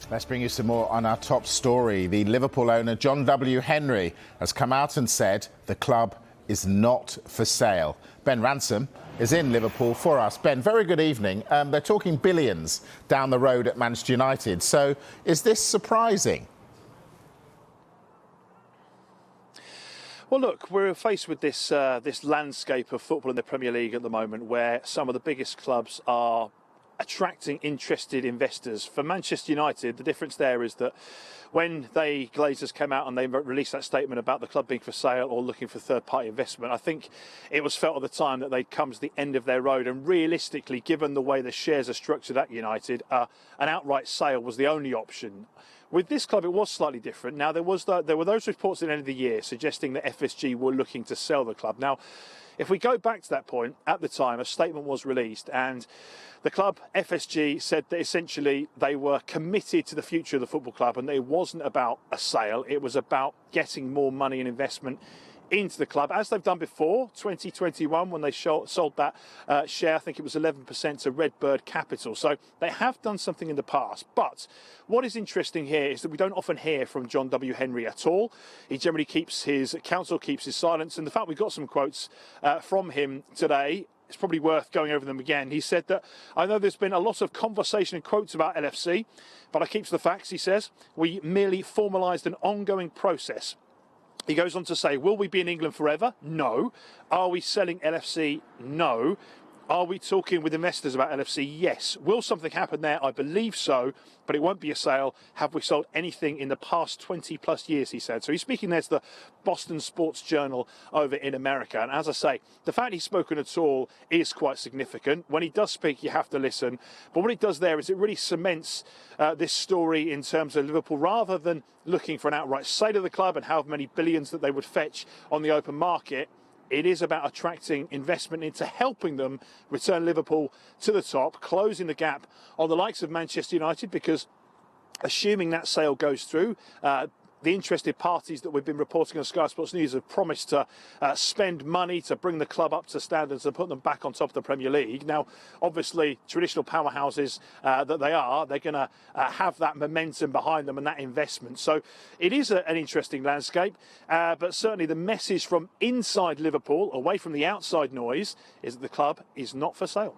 Let's bring you some more on our top story. The Liverpool owner, John W. Henry, has come out and said the club is not for sale. Ben Ransom is in Liverpool for us. Ben, very good evening. They're talking billions down the road at Manchester United. So is this surprising? Well, look, we're faced with this landscape of football in the Premier League at the moment where some of the biggest clubs are attracting interested investors. For Manchester United, the difference there is that when the Glazers came out and they released that statement about the club being for sale or looking for third-party investment, I think it was felt at the time that they'd come to the end of their road. And realistically, given the way the shares are structured at United, an outright sale was the only option. With this club, it was slightly different. Now, there were those reports at the end of the year suggesting that FSG were looking to sell the club. Now, if we go back to that point, at the time, a statement was released and the club, FSG, said that essentially they were committed to the future of the football club and it wasn't about a sale, it was about getting more money and investment into the club, as they've done before, 2021, when they sold that share, I think it was 11% to Redbird Capital. So they have done something in the past. But what is interesting here is that we don't often hear from John W. Henry at all. He generally keeps his counsel, keeps his silence. And the fact we've got some quotes from him today, it's probably worth going over them again. He said that, I know there's been a lot of conversation and quotes about LFC, but I keep to the facts, he says. We merely formalised an ongoing process. He goes on to say, will we be in England forever? No. Are we selling LFC? No. Are we talking with investors about LFC? Yes. Will something happen there? I believe so, but it won't be a sale. Have we sold anything in the past 20 plus years, he said. So he's speaking there to the Boston Sports Journal over in America. And as I say, the fact he's spoken at all is quite significant. When he does speak, you have to listen. But what it does there is it really cements this story in terms of Liverpool, rather than looking for an outright sale of the club and how many billions that they would fetch on the open market. It is about attracting investment into helping them return Liverpool to the top, closing the gap on the likes of Manchester United, because assuming that sale goes through, the interested parties that we've been reporting on Sky Sports News have promised to spend money to bring the club up to standards and put them back on top of the Premier League. Now, obviously, traditional powerhouses that they are, they're going to have that momentum behind them and that investment. So it is an interesting landscape, but certainly the message from inside Liverpool, away from the outside noise, is that the club is not for sale.